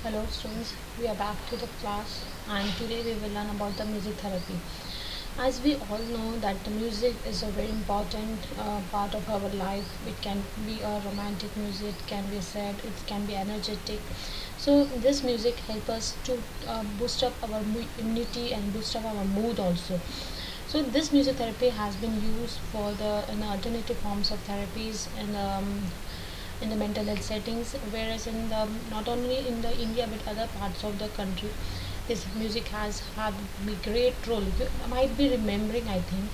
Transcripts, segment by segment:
Hello students, we are back to the class and today we will learn about the music therapy. As we all know that the music is a very important part of our life. It can be a romantic music, it can be sad, it can be energetic. So this music helps us to boost up our immunity and boost up our mood also. So this music therapy has been used for the alternative forms of therapies and in the mental health settings, whereas in the not only in the India but other parts of the country, this music has had a great role. You might be remembering, I think,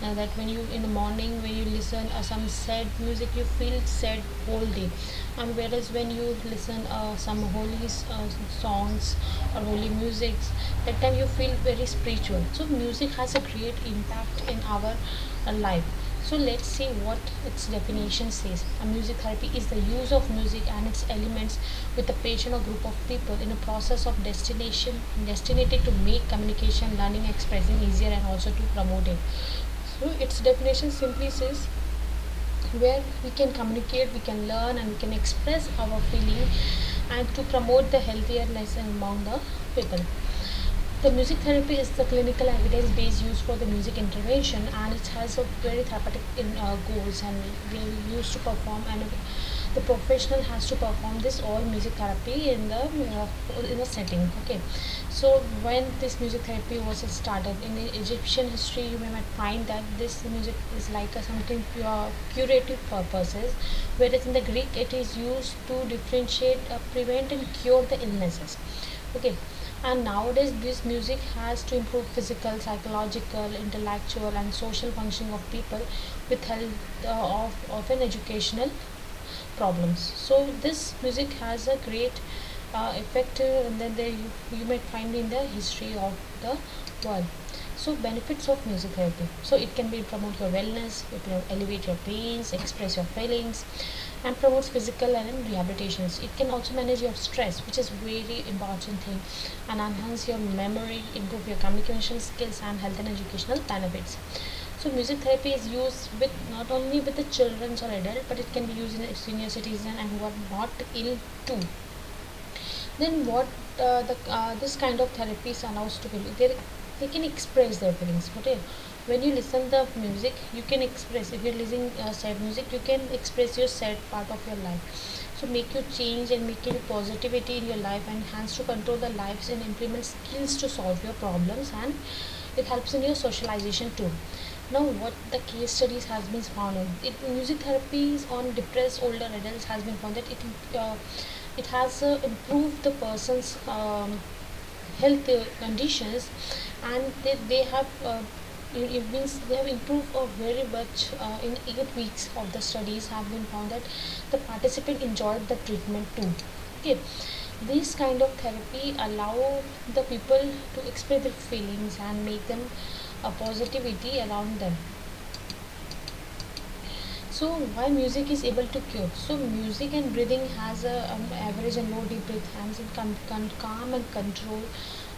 that when you in the morning when you listen some sad music, you feel sad whole day, and whereas when you listen some holy songs or holy musics, that time you feel very spiritual. So music has a great impact in our life. So let's see what its definition says. A music therapy is the use of music and its elements with a patient or group of people in a process of destination destinated to make communication, learning, expressing easier and also to promote it. So its definition simply says where we can communicate, we can learn and we can express our feeling and to promote the healthier lesson among the people. The music therapy is the clinical evidence-based use for the music intervention, and it has a very therapeutic goals, and we used to perform, and the professional has to perform this all music therapy in a setting. Okay, so when this music therapy was started in the Egyptian history, you might find that this music is like something curative purposes, whereas in the Greek it is used to differentiate, prevent, and cure the illnesses. Okay, and nowadays this music has to improve physical, psychological, intellectual and social functioning of people with help of an educational problems. So this music has a great effect, and then you might find in the history of the world. So benefits of music therapy. So it can be promote your wellness, it can elevate your pains, express your feelings, and promotes physical and rehabilitations. It can also manage your stress, which is very important thing, and enhance your memory, improve your communication skills, and health and educational benefits. So music therapy is used with not only with the children or adult, but it can be used in a senior citizen and who are not ill too. Then what the this kind of therapies allows to be they can express their feelings. Okay, when you listen the music, you can express. If you're listening sad music, you can express your sad part of your life. So make you change and make it positivity in your life, and enhance to control the lives and implement skills to solve your problems, and it helps in your socialization too. Now, what the case studies has been found on music therapies on depressed older adults has been found that it has improved the person's health conditions, and they have it means they have improved very much. In 8 weeks of the studies have been found that the participant enjoyed the treatment too. Okay, this kind of therapy allow the people to express their feelings and make them a positivity around them. So why music is able to cure? So music and breathing has a average and low deep breath helps in calm and control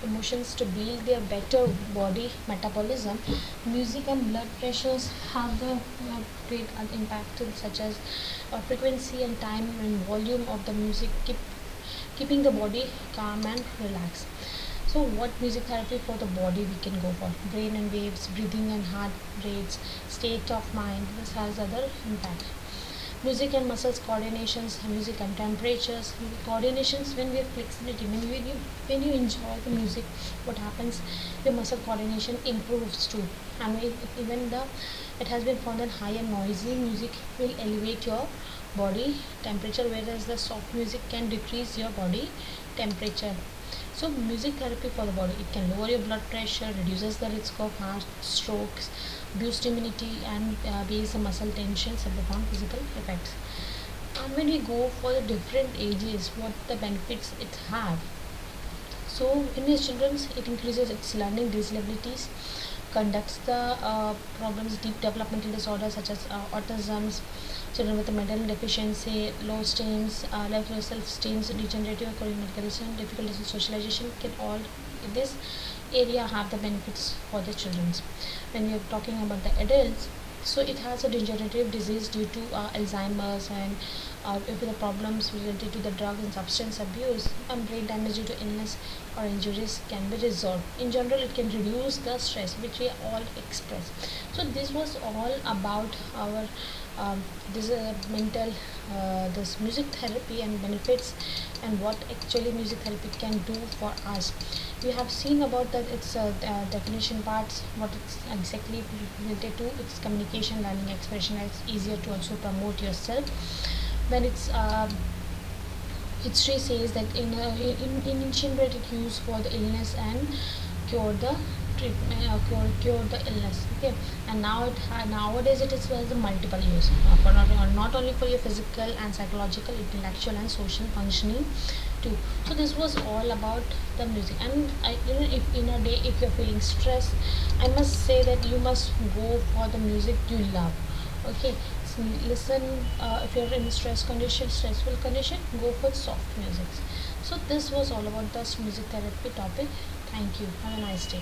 emotions to build their better body metabolism. Music and blood pressures have the great impact, such as frequency and time and volume of the music keeping the body calm and relaxed. So what music therapy for the body we can go for? Brain and waves, breathing and heart rates, state of mind. This has other impact. Music and muscles coordinations, music and temperatures, coordinations when we have flexibility. When you enjoy the music, what happens? Your muscle coordination improves too. And even the it has been found that high and noisy music will elevate your body temperature, whereas the soft music can decrease your body temperature. So music therapy for the body, it can lower your blood pressure, reduces the risk of heart strokes, boost immunity, and ease the muscle tensions and profound physical effects. And when we go for the different ages, what the benefits it have. So in these children, it increases its learning disabilities, conducts the problems deep developmental disorders such as autism, children with a mental deficiency, low streams, low self-esteem, degenerative or chronic condition, difficulties in socialization can all in this area have the benefits for the children. When we are talking about the adults, so it has a degenerative disease due to Alzheimer's and if the problems related to the drug and substance abuse and brain damage due to illness or injuries can be resolved. In general, it can reduce the stress which we all express. So this was all about our this mental this music therapy and benefits, and what actually music therapy can do for us. We have seen about that its definition parts, what it's exactly related to. It's communication, learning, expression. It's easier to also promote yourself when it's history says that in ancient period it used for the illness and cure the treatment, cure the illness. Okay, and now nowadays it is for the multiple use, for not only for your physical and psychological, intellectual and social functioning too. So this was all about the music. And if in a day if you're feeling stressed, I must say that you must go for the music you love. Okay, so listen, if you're in stressful condition, go for soft music. So this was all about this music therapy topic. Thank you, have a nice day.